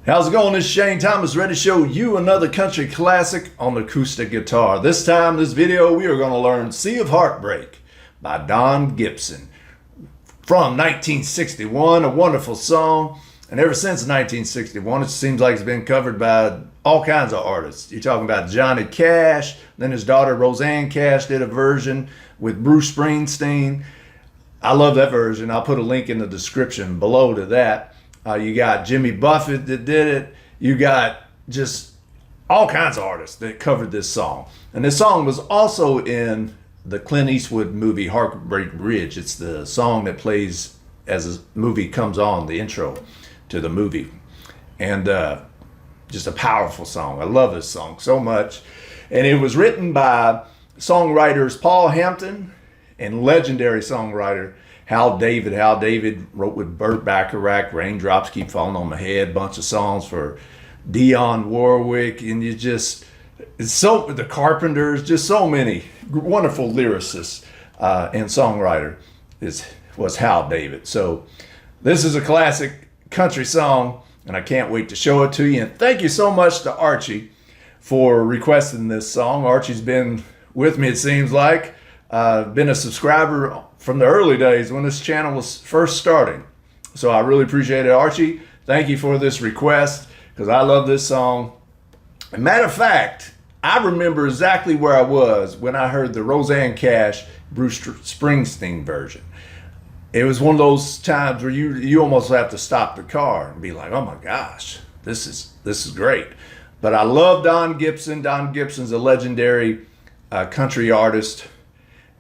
How's it going? This is Shane Thomas, ready to show you another country classic on the acoustic guitar. This time, this video, we are going to learn Sea of Heartbreak by Don Gibson from 1961, a wonderful song. And ever since 1961, it seems like it's been covered by all kinds of artists. You're talking about Johnny Cash, then his daughter Rosanne Cash did a version with Bruce Springsteen. I love that version. I'll put a link in the description below to that. You got Jimmy Buffett that did it. You got just all kinds of artists that covered this song. And this song was also in the Clint Eastwood movie Heartbreak Ridge. It's the song that plays as the movie comes on, the intro to the movie. And just a powerful song. I love this song so much. And it was written by songwriters Paul Hampton and legendary songwriter Hal David. Hal David wrote with Burt Bacharach, Raindrops Keep Falling on My Head, bunch of songs for Dionne Warwick, and you just, it's so, the Carpenters, just so many wonderful lyricists and songwriter was Hal David. So this is a classic country song, and I can't wait to show it to you. And thank you so much to Archie for requesting this song. Archie's been with me, it seems like. Been a subscriber from the early days when this channel was first starting. So I really appreciate it, Archie. Thank you for this request, because I love this song. And matter of fact, I remember exactly where I was when I heard the Rosanne Cash Bruce Springsteen version. It was one of those times where you almost have to stop the car and be like, oh my gosh, this is great. But I love Don Gibson. Don Gibson's a legendary country artist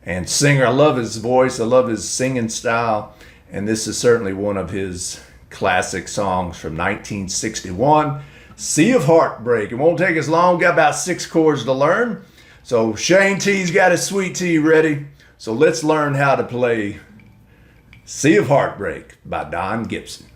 and singer. I love his voice. I love his singing style. And this is certainly one of his classic songs from 1961, Sea of Heartbreak. It won't take us long. Got about 6 chords to learn. So Shane T's got his sweet tea ready. So let's learn how to play Sea of Heartbreak by Don Gibson.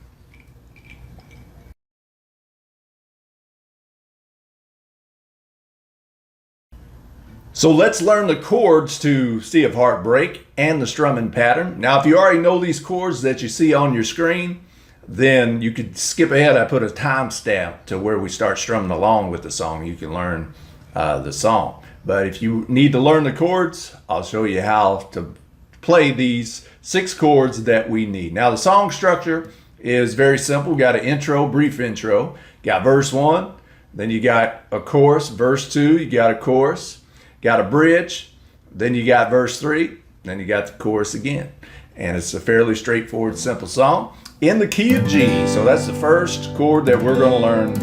So let's learn the chords to Sea of Heartbreak and the strumming pattern. Now, if you already know these chords that you see on your screen, then you could skip ahead. I put a timestamp to where we start strumming along with the song. You can learn the song. But if you need to learn the chords, I'll show you how to play these 6 chords that we need. Now, the song structure is very simple. Got an intro, brief intro. Got verse 1, then you got a chorus. Verse 2, you got a chorus. Got a bridge, then you got verse 3, then you got the chorus again. And it's a fairly straightforward, simple song in the key of G. So that's the first chord that we're going to learn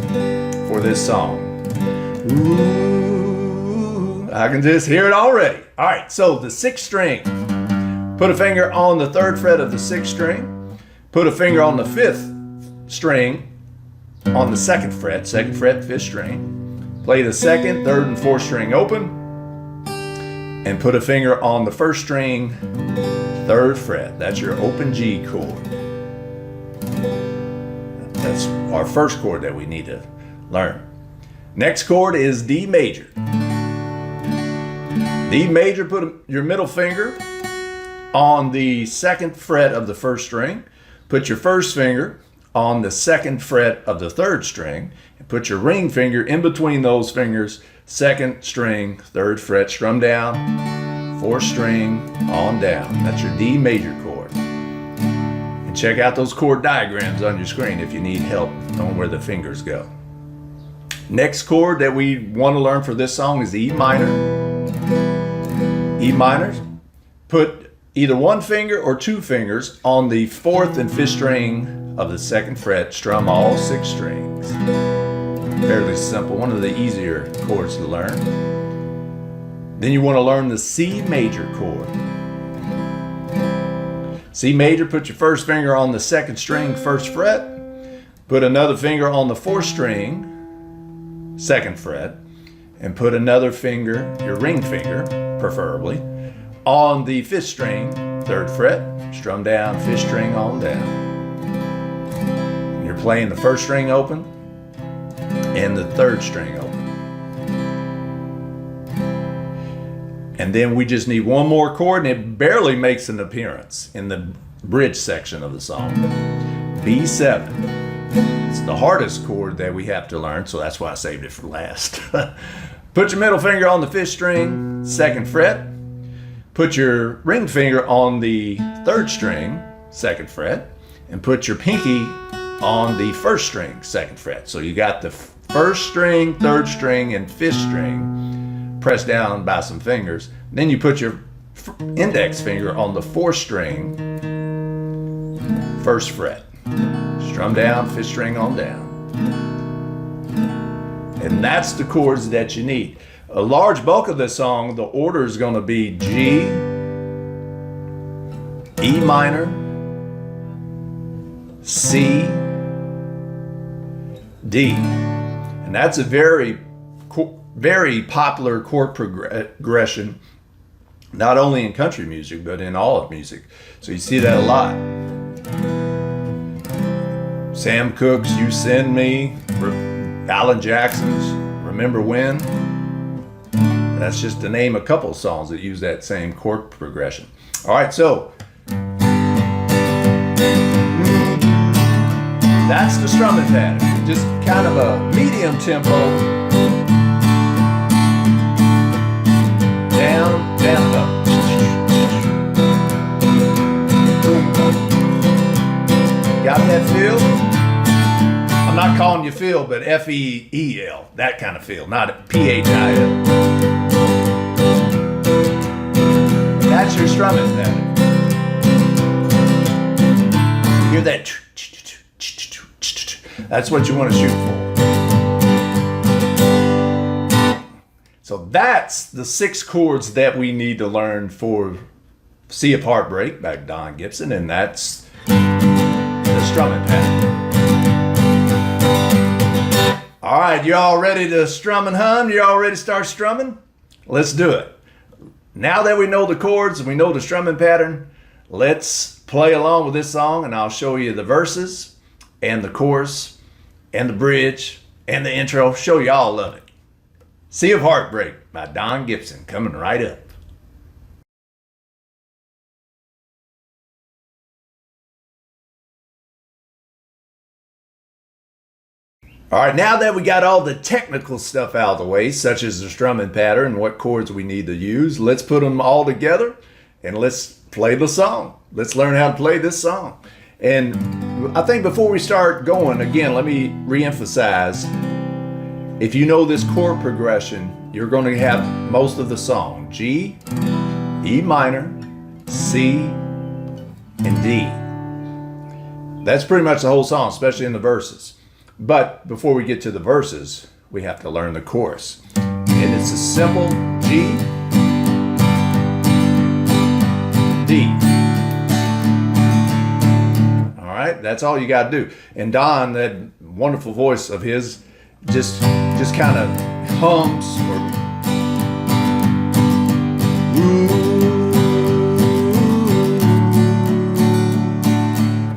for this song. Ooh, I can just hear it already. All right, so the 6th string. Put a finger on the 3rd fret of the 6th string. Put a finger on the 5th string on the 2nd fret, 2nd fret, 5th string. Play the 2nd, 3rd, and 4th string open. And put a finger on the 1st string, 3rd fret. That's your open G chord. That's our first chord that we need to learn. Next chord is D major. D major, put your middle finger on the 2nd fret of the 1st string. Put your 1st finger on the 2nd fret of the 3rd string. And put your ring finger in between those fingers, 2nd string, 3rd fret, strum down, 4th string, on down. That's your D major chord. And check out those chord diagrams on your screen if you need help on where the fingers go. Next chord that we want to learn for this song is E minor. E minor. Put either 1 finger or 2 fingers on the 4th and 5th string of the 2nd fret. Strum all 6 strings. Fairly simple, one of the easier chords to learn. Then you want to learn the C major chord. C major, put your 1st finger on the 2nd string, 1st fret. Put another finger on the 4th string, 2nd fret. And put another finger, your ring finger, preferably, on the 5th string, 3rd fret. Strum down, 5th string on down. And you're playing the 1st string open and the 3rd string open. And then we just need one more chord, and it barely makes an appearance in the bridge section of the song. B7. It's the hardest chord that we have to learn, so that's why I saved it for last. Put your middle finger on the 5th string, 2nd fret. Put your ring finger on the 3rd string, 2nd fret. And put your pinky on the 1st string, 2nd fret. So you got the 1st string, 3rd string, and 5th string pressed down by some fingers. Then you put your index finger on the 4th string, 1st fret. Strum down, 5th string on down. And that's the chords that you need. A large bulk of this song, the order is going to be G, E minor, C, D. And that's a very popular chord progression, not only in country music, but in all of music. So you see that a lot. Sam Cooke's You Send Me, Alan Jackson's Remember When. That's just to name a couple songs that use that same chord progression. All right, so that's the strumming pattern. Just kind of a medium tempo. Down, down, up. Got that feel? I'm not calling you Phil, but F-E-E-L. That kind of feel, not P-H-I-L. That's your strumming pattern. Hear that? That's what you want to shoot for. So that's the 6 chords that we need to learn for Sea of Heartbreak by Don Gibson, and that's the strumming pattern. All right, you all ready to strum and hum? You all ready to start strumming? Let's do it. Now that we know the chords and we know the strumming pattern, let's play along with this song, and I'll show you the verses and the chorus and the bridge and the intro. Show you all of it. Sea of Heartbreak by Don Gibson coming right up. All right, now that we got all the technical stuff out of the way, such as the strumming pattern and what chords we need to use, let's put them all together and let's play the song. Let's learn how to play this song. And I think before we start going, again, let me reemphasize, if you know this chord progression, you're going to have most of the song. G, E minor, C, and D. That's pretty much the whole song, especially in the verses. But before we get to the verses, we have to learn the chorus. And it's a simple G, D. All right, that's all you got to do. And Don, that wonderful voice of his, just kind of hums or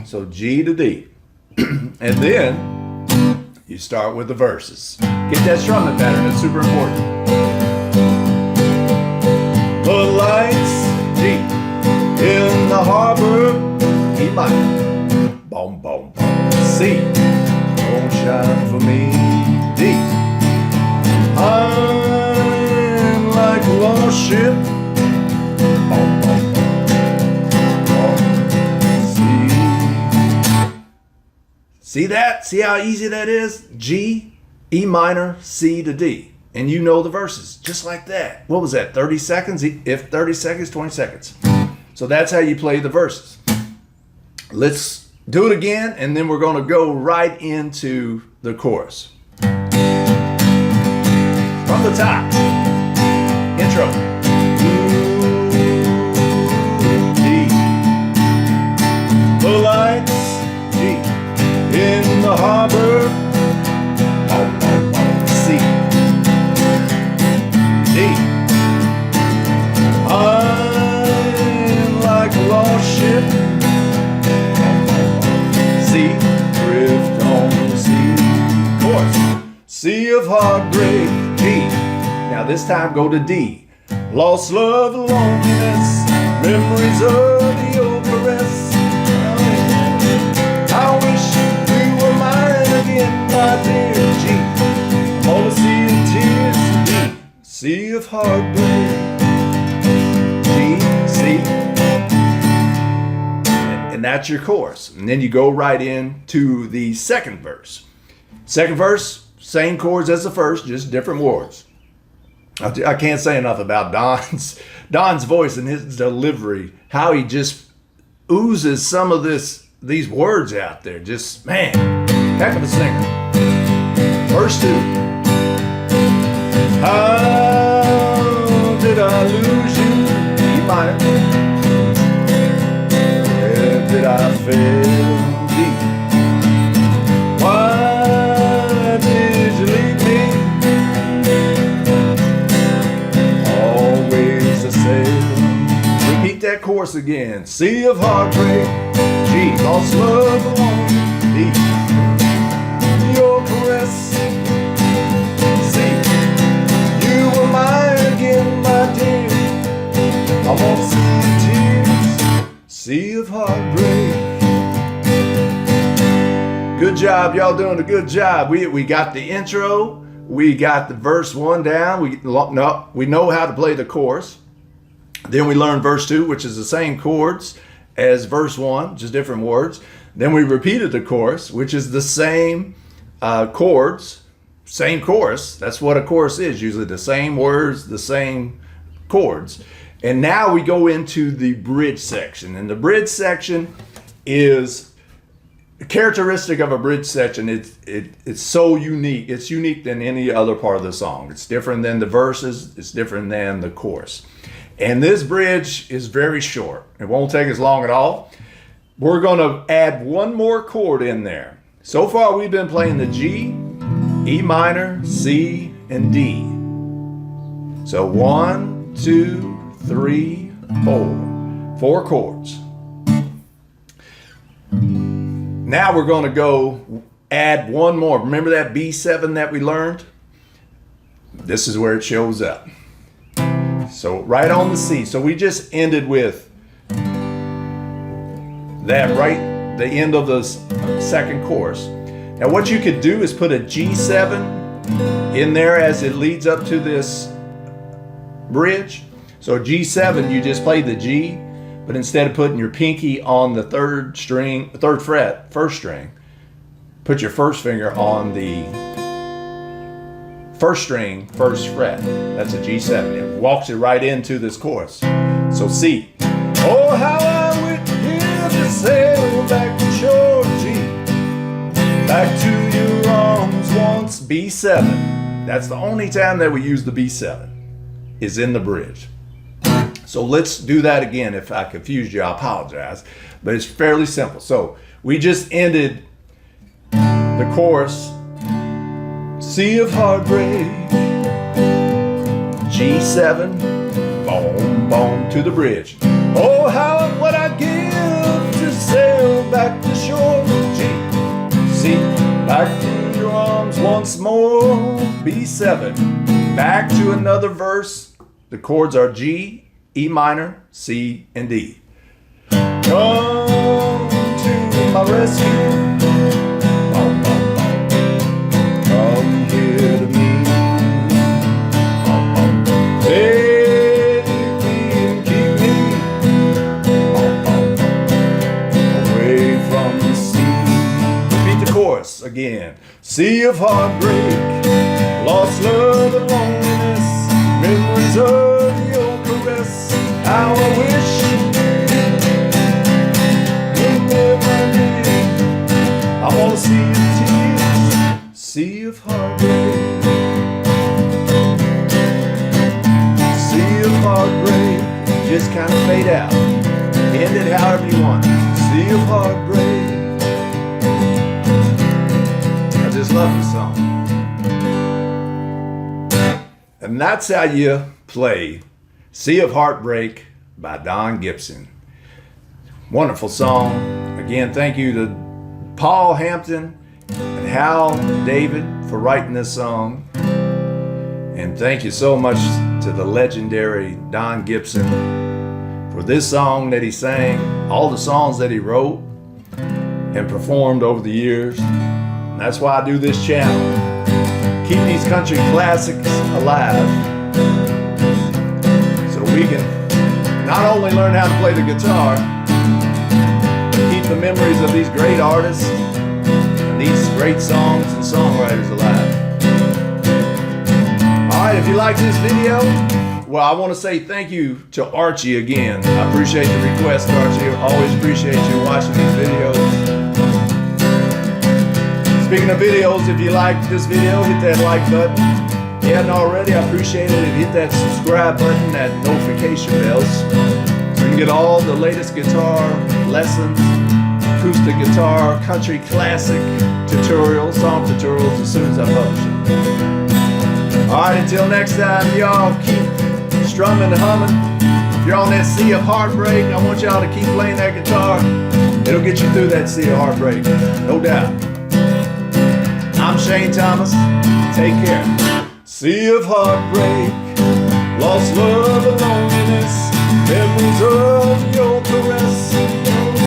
so G to D. And then you start with the verses. Get that strumming pattern, it's super important. The lights, G, in the harbor, E minor, boom, boom, boom, C, don't shine for me, D. I'm like a lost ship, boom, boom, boom, C. See that? See how easy that is? G, E minor, C to D. And you know the verses, just like that. What was that, 30 seconds? If 30 seconds, 20 seconds. So that's how you play the verses. Let's do it again, and then we're going to go right into the chorus. From the top, intro. D, the lights, G, in the harbor, C, D. I'm like a lost ship, C, drift on the sea. Chorus. Sea of Heartbreak, G. Now this time go to D. Lost love, loneliness, memories of the old caress. I wish you were mine my dear. G. I'm on the sea of tears. D. Sea of heartbreak. G, C. And that's your chorus. And then you go right into the second verse. Second verse, same chords as the first, just different words. I can't say enough about Don's voice and his delivery, how he just oozes some of these words out there. Just, man, heck of a singer. Verse 2. How did I lose you? E minor. Where did I fail? D. Why did you leave me? Always the same. Repeat that chorus again. Sea of heartbreak. G. Lost love alone. D. Your caress. C. You were mine again, my dear. I won't see tears. Sea of heartbreak. Good job, y'all doing a good job. We got the intro, we got the verse 1 down. We know how to play the chorus. Then we learned verse 2, which is the same chords as verse 1, just different words. Then we repeated the chorus, which is the same chords, same chorus. That's what a chorus is, usually the same words, the same chords. And now we go into the bridge section. And the bridge section is characteristic of a bridge section. It's so unique. It's unique than any other part of the song. It's different than the verses. It's different than the chorus. And this bridge is very short. It won't take us long at all. We're going to add one more chord in there. So far we've been playing the G, E minor, C, and D. So 1, 2, 3, 4. 4 chords. Now we're going to go add one more. Remember that B7 that we learned? This is where it shows up. So right on the C. So we just ended with that right, the end of the second chorus. Now what you could do is put a G7 in there as it leads up to this bridge. So G7, you just play the G. But instead of putting your pinky on the third fret, first string, put your first finger on the first string, first fret. That's a G7. It walks it right into this chorus. So C. Oh, how I would give to sail back to shore. G. Back to your arms once. B7. That's the only time that we use the B7 is in the bridge. So let's do that again. If I confused you, I apologize. But it's fairly simple. So we just ended the chorus. Sea of heartbreak. G7. Boom, boom, to the bridge. Oh, how would I give to sail back to shore. G. C. Back to your arms once more. B7. Back to another verse. The chords are G, E minor, C, and D. Come to my rescue. Bum, bum, bum. Come here to me. Bum, bum. Take me and keep me bum, bum, bum. Away from the sea. Repeat the chorus again. Sea of heartbreak, lost love and loneliness, memories of your caress. How I wish you never did. I wanna see your tears, sea of heartbreak, sea of heartbreak. Just kind of fade out, end it however you want. Sea of heartbreak. I just love this song. And that's how you play Sea of Heartbreak by Don Gibson. Wonderful song. Again, thank you to Paul Hampton and Hal David for writing this song. And thank you so much to the legendary Don Gibson for this song that he sang, all the songs that he wrote and performed over the years. That's why I do this channel. Keep these country classics alive so we can not only learn how to play the guitar, but keep the memories of these great artists and these great songs and songwriters alive. Alright, if you like this video, well, I want to say thank you to Archie again. I appreciate the request, Archie. I always appreciate you watching these videos. Speaking of videos, if you like this video, hit that like button. If you hadn't already, I appreciate it. And hit that subscribe button, that notification bells, so you can get all the latest guitar lessons, acoustic guitar, country classic tutorials, song tutorials as soon as I publish it. Alright, until next time, y'all keep strumming and humming. If you're on that Sea of Heartbreak, I want y'all to keep playing that guitar. It'll get you through that Sea of Heartbreak, no doubt. I'm Shane Thomas. Take care. Sea of heartbreak, lost love and loneliness, memories of